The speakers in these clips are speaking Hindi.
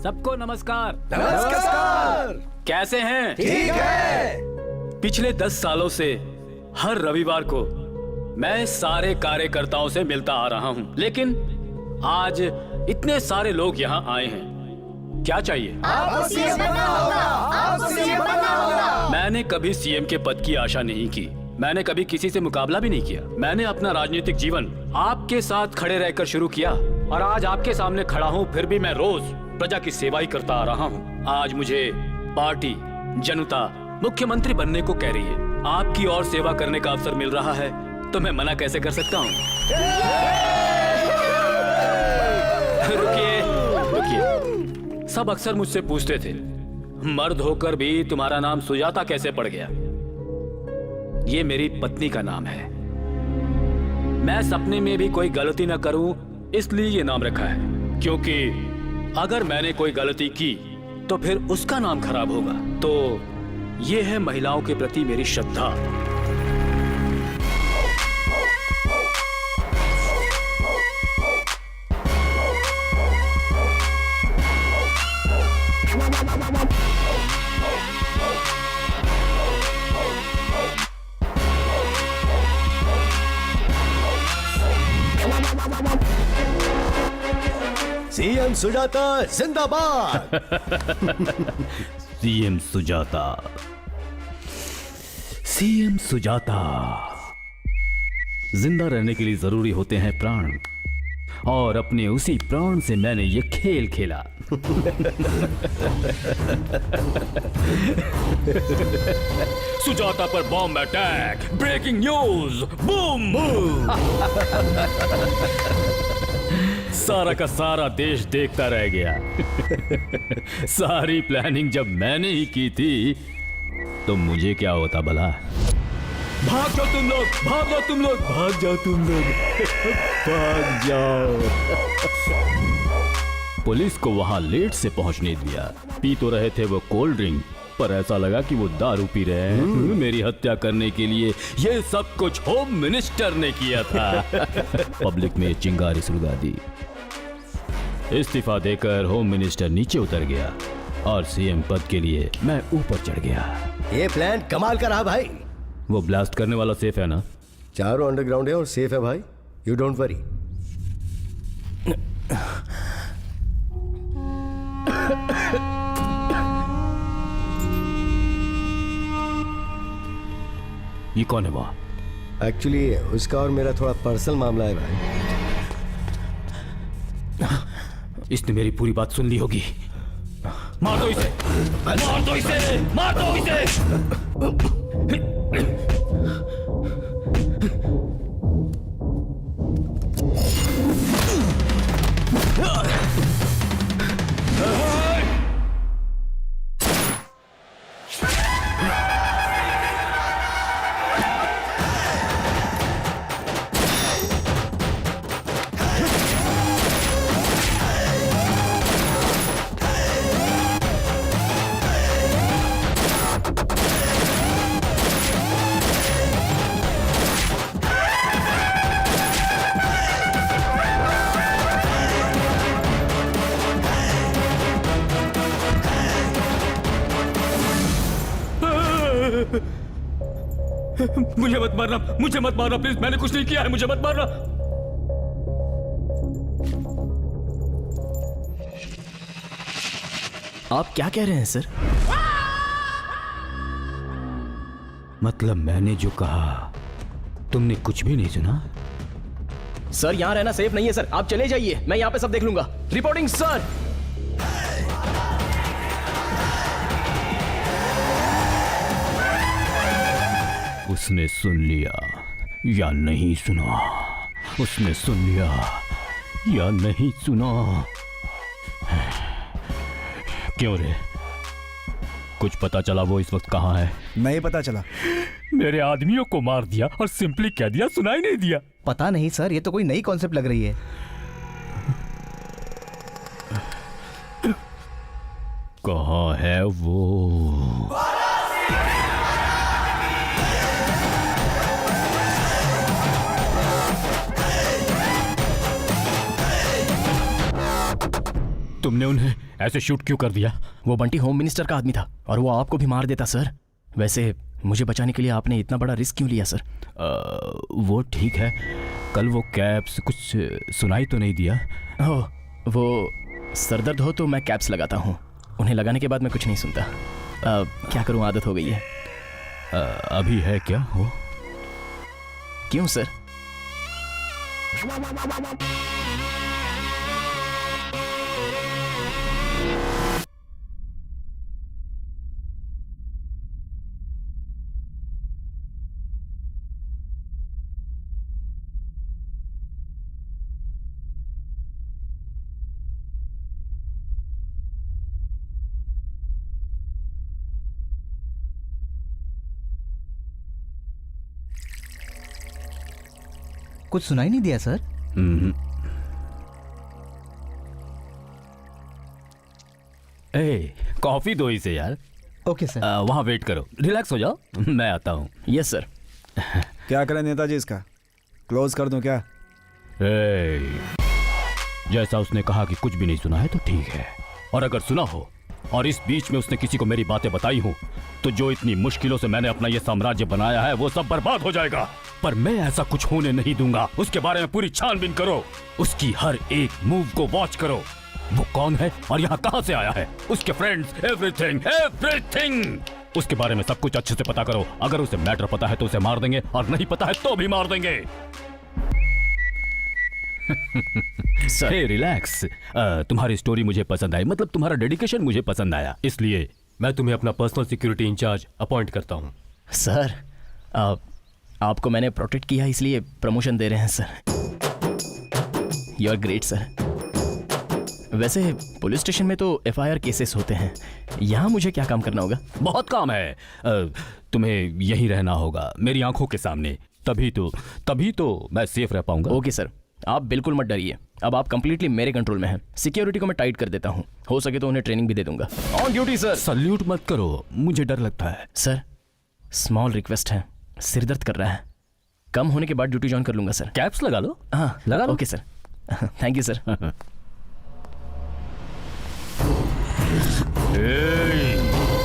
सबको नमस्कार। नमस्कार। कैसे हैं? ठीक है। पिछले 10 सालों से हर रविवार को मैं सारे कार्यकर्ताओं से मिलता आ रहा हूं, लेकिन आज इतने सारे लोग यहाँ आए हैं। क्या चाहिए? आपको सीएम बनना होगा। आपको सीएम बनना होगा। मैंने कभी सीएम के पद की आशा नहीं की। मैंने कभी किसी से मुकाबला भी नहीं किया। मैंने अपना राजनीतिक जीवन आपके साथ खड़े रहकर शुरू किया और आज आपके सामने खड़ा हूँ। फिर भी मैं रोज प्रजा की सेवा ही करता आ रहा हूँ। आज मुझे पार्टी, जनता, मुख्यमंत्री बनने को कह रही है। आपकी और सेवा करने का अवसर मिल रहा है तो मैं मना कैसे कर सकता हूँ? रुकिए रुकिए। सब अक्सर मुझसे पूछते थे, मर्द होकर भी तुम्हारा नाम सुजाता कैसे पड़ गया? ये मेरी पत्नी का नाम है। मैं सपने में भी कोई गलती न करूं इसलिए ये नाम रखा है, क्योंकि अगर मैंने कोई गलती की तो फिर उसका नाम खराब होगा। तो ये है महिलाओं के प्रति मेरी श्रद्धा। सीएम सुजाता जिंदाबाद। CM Sujata, CM Sujata. जिंदा रहने के लिए जरूरी होते हैं प्राण, और अपने उसी प्राण से मैंने ये खेल खेला। सुजाता पर bomb attack, breaking news, boom boom. सारा का सारा देश देखता रह गया। सारी प्लानिंग जब मैंने ही की थी तो मुझे क्या होता भला? भाग जाओ तुम लोग, भाग जाओ तुम लोग, भाग जाओ तुम लोग, भाग जाओ। पुलिस को वहां लेट से पहुंचने दिया। पी तो रहे थे वो कोल्ड ड्रिंक, पर ऐसा लगा कि वो दारू पी रहे हैं। मेरी हत्या करने के लिए ये सब कुछ होम मिनिस्टर ने किया था। पब्लिक में चिंगारी सुलगा दी। इस्तीफा देकर होम मिनिस्टर नीचे उतर गया और सीएम पद के लिए मैं ऊपर चढ़ गया। ये प्लान कमाल का रहा भाई। वो ब्लास्ट करने वाला सेफ है ना? चारों अंडरग्राउंड है और सेफ है भाई। You don't worry. ये कौन है वहां? एक्चुअली उसका और मेरा थोड़ा पर्सनल मामला है भाई। इसने मेरी पूरी बात सुन ली होगी। मार दो इसे, मार दो इसे, मार दो इसे। मुझे मत मारना, मुझे मत मारना प्लीज। मैंने कुछ नहीं किया है, मुझे मत मारना। आप क्या कह रहे हैं सर? मतलब मैंने जो कहा तुमने कुछ भी नहीं सुना? सर यहां रहना सेफ नहीं है सर, आप चले जाइए, मैं यहां पे सब देख लूंगा। Reporting sir. उसने सुन लिया या नहीं सुना? उसने सुन लिया या नहीं सुना? क्यों रे, कुछ पता चला वो इस वक्त कहाँ है? नहीं पता चला। मेरे आदमियों को मार दिया और सिंपली कह दिया सुनाई नहीं दिया। पता नहीं सर, ये तो कोई नई कॉन्सेप्ट लग रही है। कहाँ है वो? तुमने उन्हें ऐसे शूट क्यों कर दिया? वो बंटी होम मिनिस्टर का आदमी था और वो आपको भी मार देता सर। वैसे मुझे बचाने के लिए आपने इतना बड़ा रिस्क क्यों लिया सर? वो ठीक है, कल वो कैप्स कुछ सुनाई तो नहीं दिया? ओह, वो सरदर्द हो तो मैं कैप्स लगाता हूँ, उन्हें लगाने के बाद मैं कुछ नहीं सुनता। क्या करूँ, आदत हो गई है। अभी है क्या वो? क्यों सर? कुछ सुनाई नहीं दिया सर। ए, कॉफी दो इसे यार। Okay sir. वहाँ वेट करो, रिलैक्स हो जाओ, मैं आता हूँ। Yes sir. क्या करें नेताजी, इसका क्लोज कर दूं क्या? जैसा उसने कहा कि कुछ भी नहीं सुना है तो ठीक है, और अगर सुना हो और इस बीच में उसने किसी को मेरी बातें बताई हो तो जो इतनी मुश्किलों से मैंने अपना ये साम्राज्य बनाया है वो सब बर्बाद हो जाएगा। पर मैं ऐसा कुछ होने नहीं दूंगा। उसके बारे में पूरी छानबीन करो, उसकी हर एक मूव को वॉच करो। वो कौन है और यहाँ कहाँ से आया है, उसके फ्रेंड्स, एवरीथिंग एवरीथिंग, उसके बारे में सब कुछ अच्छे से पता करो। अगर उसे मैटर पता है तो उसे मार देंगे, और नहीं पता है तो भी मार देंगे। हे रिलैक्स। तुम्हारी स्टोरी मुझे पसंद आई, मतलब तुम्हारा डेडिकेशन मुझे पसंद आया, इसलिए मैं तुम्हें अपना पर्सनल सिक्योरिटी इंचार्ज अपॉइंट करता हूँ। सर आपको मैंने प्रोटेक्ट किया इसलिए प्रमोशन दे रहे हैं sir. You are great sir. वैसे पुलिस स्टेशन में तो एफआईआर केसेस होते हैं, यहाँ मुझे क्या काम करना होगा? बहुत काम है। तुम्हें यहीं रहना होगा मेरी आंखों के सामने, तभी तो मैं सेफ रह पाऊंगा। ओके सर, आप बिल्कुल मत डरिए। अब आप कंप्लीटली मेरे कंट्रोल में हैं। सिक्योरिटी को मैं टाइट कर देता हूँ, हो सके तो उन्हें ट्रेनिंग भी दे दूंगा। On duty sir. सल्यूट मत करो, मुझे डर लगता है। सर स्मॉल रिक्वेस्ट है, सिर दर्द कर रहा है, कम होने के बाद ड्यूटी ज्वाइन कर लूंगा सर। कैप्स लगा लो। हाँ लगा लो। Okay sir. Thank you sir.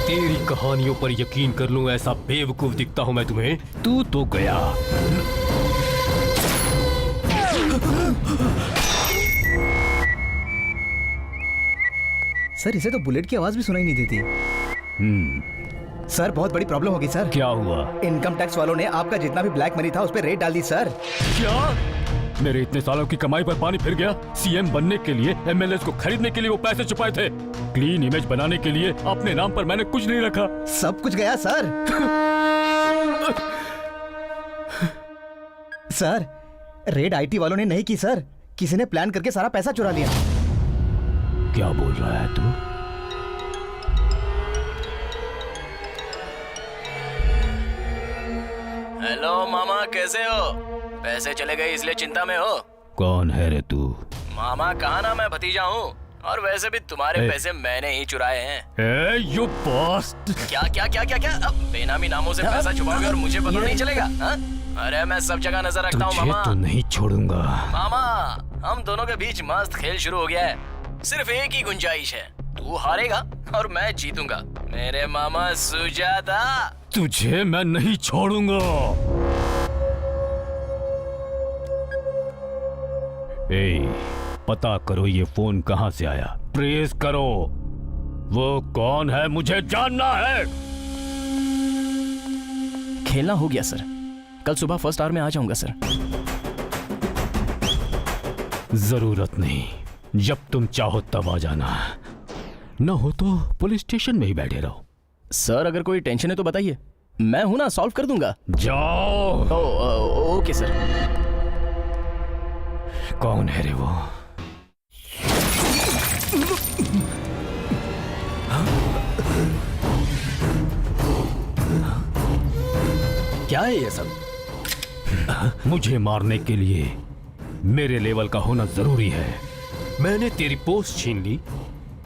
तेरी कहानियों पर यकीन कर लूं ऐसा बेवकूफ दिखता हूं मैं तुम्हें? तू तो गया। सर इसे तो बुलेट की आवाज भी सुनाई नहीं देती। सर बहुत बड़ी प्रॉब्लम होगी सर। क्या हुआ? इनकम टैक्स वालों ने आपका जितना भी ब्लैक मनी था उस पर रेड डाल दी सर। क्या? मेरे इतने सालों की कमाई पर पानी फिर गया? सीएम बनने के लिए, एमएलएस को खरीदने के लिए वो पैसे छुपाए थे। क्लीन इमेज बनाने के लिए अपने नाम पर मैंने कुछ नहीं रखा। सब कुछ गया सर। सर रेड आईटी वालों ने नहीं की सर, किसी ने प्लान करके सारा पैसा चुरा लिया। क्या बोल रहा है तू? हेलो मामा, कैसे हो? पैसे चले गए इसलिए चिंता में हो? कौन है रे तू? मामा कहा ना मैं भतीजा हूँ, और वैसे भी तुम्हारे पैसे मैंने ही चुराए हैं। यू बॉस्ट। क्या क्या क्या क्या क्या? अब बेनामी नामों से पैसा छुपाओगे और मुझे पता नहीं चलेगा? हा? अरे मैं सब जगह नजर रखता हूँ तुझे मामा। तो नहीं छोड़ूंगा। मामा हम दोनों के बीच मस्त खेल शुरू हो गया है, सिर्फ एक ही गुंजाइश है, तू हारेगा और मैं जीतूंगा। मेरे मामा सुजाता। तुझे मैं नहीं छोड़ूंगा। पता करो ये फोन कहां से आया, ट्रेस करो। वो कौन है मुझे जानना है। खेलना हो गया सर, कल सुबह फर्स्ट आवर में आ जाऊंगा सर। जरूरत नहीं, जब तुम चाहो तब आ जाना, न हो तो पुलिस स्टेशन में ही बैठे रहो। सर अगर कोई टेंशन है तो बताइए, मैं हूं ना, सॉल्व कर दूंगा। जाओ। Okay sir. कौन है रे वो? क्या है ये सब? मुझे मारने के लिए मेरे लेवल का होना जरूरी है। मैंने तेरी पोस्ट छीन ली,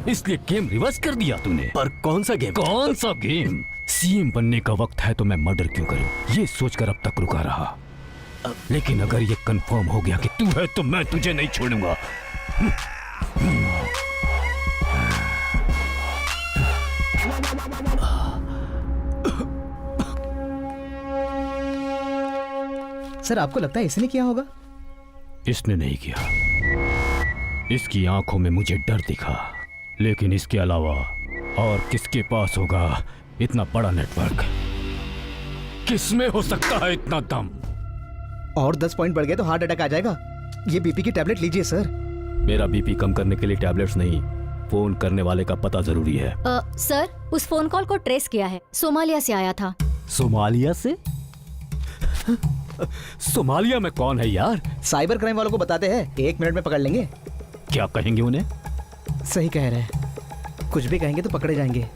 इसलिए गेम रिवर्स कर दिया तूने। पर कौन सा गेम? कौन सा गेम? सीएम बनने का वक्त है तो मैं मर्डर क्यों करूं, ये सोचकर अब तक रुका रहा। लेकिन अगर ये कंफर्म हो गया कि तू है तो मैं तुझे नहीं छोड़ूंगा। सर आपको लगता है इसने किया होगा? इसने नहीं किया। इसकी आंखों में मुझे डर दिखा, लेकिन इसके अलावा और किसके पास होगा इतना बड़ा नेटवर्क? किसमें हो सकता है इतना दम? और 10 पॉइंट बढ़ गए तो हार्ट अटैक आ जाएगा। ये बीपी की टैबलेट लीजिए सर। मेरा बीपी कम करने के लिए टैबलेट्स नहीं, फोन करने वाले का पता जरूरी है। सर उस फोन कॉल को ट्रेस किया है, सोमालिया से आया था। सोमालिया से? सोमालिया में कौन है यार? साइबर क्राइम वालों को बताते हैं, 1 मिनट में पकड़ लेंगे। क्या कहेंगे उन्हें? सही कह रहे हैं, कुछ भी कहेंगे तो पकड़े जाएंगे।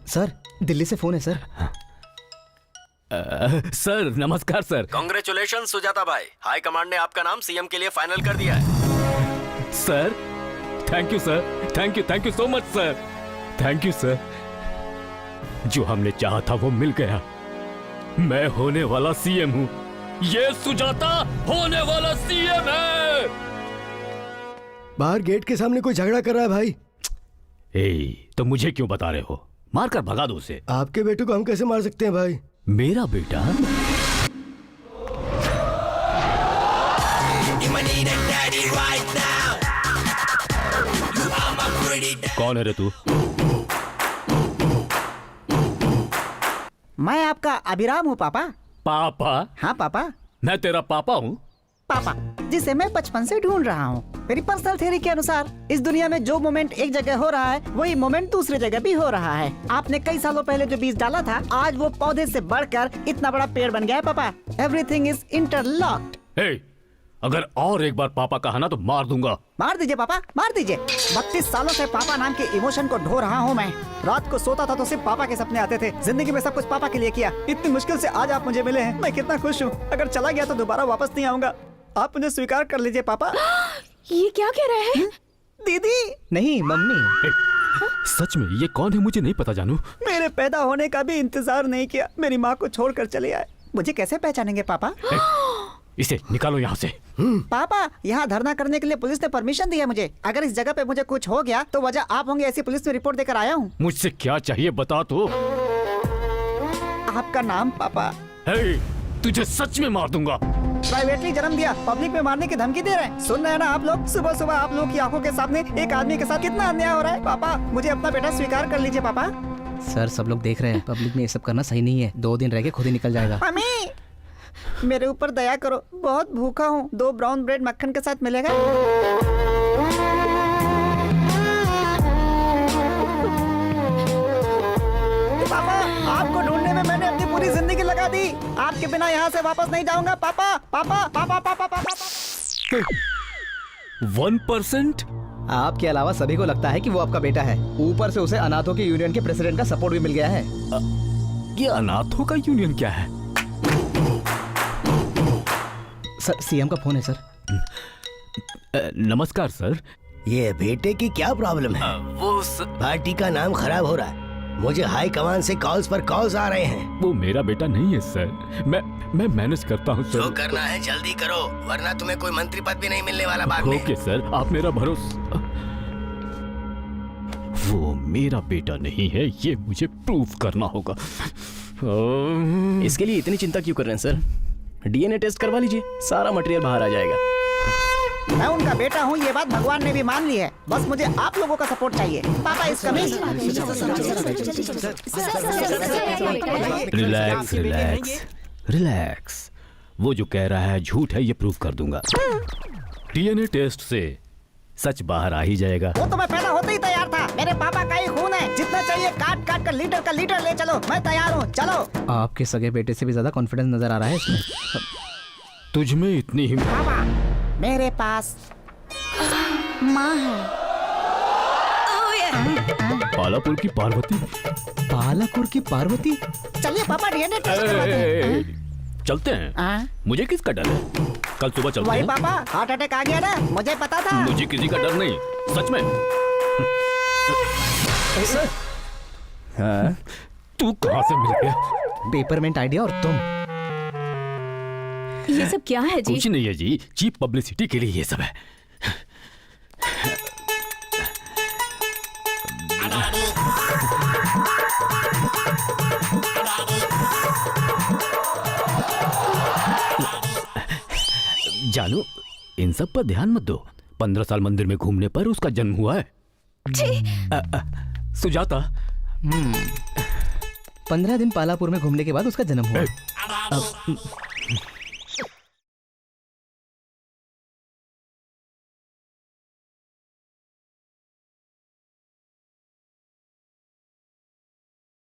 सर दिल्ली से फोन है सर। सर नमस्कार सर। कांग्रेचुलेशन सुजाता भाई, हाई कमांड ने आपका नाम सीएम के लिए फाइनल कर दिया है। Sir thank you sir, thank you so much sir, thank you sir. जो हमने चाहा था वो मिल गया। मैं होने वाला सीएम हूँ, ये सुजाता होने वाला सीएम है। बाहर गेट के सामने कोई झगड़ा कर रहा है भाई। तो मुझे क्यों बता रहे हो? मारकर भगा दो उसे। आपके बेटे को हम कैसे मार सकते हैं भाई? मेरा बेटा? कौन है रे तू? मैं आपका अभिराम हूँ पापा। पापा? हाँ पापा। मैं तेरा पापा हूँ? पापा जिसे मैं बचपन से ढूंढ रहा हूँ। मेरी पर्सनल थ्योरी के अनुसार इस दुनिया में जो मोमेंट एक जगह हो रहा है वही मोमेंट दूसरी जगह भी हो रहा है। आपने कई सालों पहले जो बीज डाला था आज वो पौधे से बढ़कर इतना बड़ा पेड़ बन गया है पापा। Everything is interlocked. अगर और एक बार पापा कहा ना तो मार दूंगा। मार दीजिए पापा, मार दीजिए। 32 सालों से पापा नाम के इमोशन को ढो रहा हूँ मैं। रात को सोता था तो सिर्फ पापा के सपने आते थे। जिंदगी में सब कुछ पापा के लिए किया। इतनी मुश्किल से आज आप मुझे मिले हैं, मैं कितना खुश हूँ। अगर चला गया तो दोबारा वापस नहीं आऊंगा। आप मुझे स्वीकार कर लीजिए पापा। ये क्या कह रहे हैं? दीदी नहीं मम्मी। सच में ये कौन है मुझे नहीं पता जानू। मेरे पैदा होने का भी इंतजार नहीं किया, मेरी माँ को छोड़कर चले आए। मुझे कैसे पहचानेंगे पापा? इसे निकालो यहाँ से। पापा यहाँ धरना करने के लिए पुलिस ने परमिशन दी है मुझे। अगर इस जगह पे मुझे कुछ हो गया तो वजह आप होंगे, ऐसी पुलिस में रिपोर्ट देकर आया हूँ। मुझसे क्या चाहिए बता तो। आपका नाम पापा। तुझे सच में मार दूंगा। प्राइवेटली जन्म दिया, पब्लिक में मारने की धमकी दे रहे हैं। सुन रहे हैं ना आप लोग? सुबह सुबह आप लोग की आंखों के सामने एक आदमी के साथ कितना अन्याय हो रहा है। पापा मुझे अपना बेटा स्वीकार कर लीजिए पापा। सर सब लोग देख रहे हैं, पब्लिक में ये सब करना सही नहीं है। 2 दिन रह के खुद ही निकल जाएगा। मम्मी मेरे ऊपर दया करो, बहुत भूखा हूँ। 2 ब्राउन ब्रेड मक्खन के साथ मिलेगा? पापा आपको ढूंढने में मैंने अपनी पूरी जिंदगी लगा दी। आपके बिना यहाँ से वापस नहीं जाऊंगा पापा। पापा पापा पापा पापा 1%? आपके अलावा सभी को लगता है कि वो आपका बेटा है। ऊपर से उसे अनाथों के यूनियन के प्रेसिडेंट का सपोर्ट भी मिल गया है। ये अनाथों का यूनियन क्या है? सर सीएम का फोन है सर। नमस्कार सर। ये बेटे की क्या प्रॉब्लम है? वो पार्टी का नाम खराब हो रहा है। मुझे हाई कमान से कॉल्स पर कॉल्स आ रहे हैं। वो मेरा बेटा नहीं है सर। मैं मैनेज करता हूँ जो सर। करना है जल्दी करो, वरना तुम्हें कोई मंत्री पद भी नहीं मिलने वाला बाद में। ओके सर, आप मेरा भरोसा। वो मेरा बेटा नहीं है, ये मुझे प्रूव करना होगा। इसके लिए इतनी चिंता क्यों कर रहे हैं सर? डीएनए टेस्ट करवा लीजिए, सारा मटेरियल बाहर आ जाएगा। मैं उनका बेटा हूँ, ये बात भगवान ने भी मान ली है। बस मुझे आप लोगों का सपोर्ट चाहिए। पापा इस कमीज। Relax relax relax. वो जो कह रहा है झूठ है, ये प्रूव कर दूंगा। डीएनए टेस्ट से सच बाहर आ ही जाएगा। वो तो मैं पैदा होते ही तैयार था। मेरे पापा का ही खून है। जितना चाहिए काट काट कर लीटर का लीटर ले चलो, मैं तैयार हूँ। चलो। आपके सगे बेटे से भी ज्यादा कॉन्फिडेंस नजर आ रहा है इसमें। तुझ में इतनी हिम्मत? पापा मेरे पास माँ है। पालापुर की पार्वती? पालापुर की पार्वती? चलिए पापा डीएनए टेस्ट करवाते हैं। चलते हैं। हाँ? मुझे किसका डर है? कल सुबह चलते वही हैं। पापा हार्ट अटैक आ गया ना, मुझे पता था। मुझे किसी का डर नहीं, सच में। हाँ? तू कहाँ से मिल गया? पेपरमेंट आइडिया और तुम। ये सब क्या है जी? कुछ नहीं है जी, चीप पब्लिसिटी के लिए ये सब है। जानू, इन सब पर ध्यान मत दो। 15 साल मंदिर में घूमने पर उसका जन्म हुआ है। सुजाता, 15 दिन पालापुर में घूमने के बाद उसका जन्म हुआ।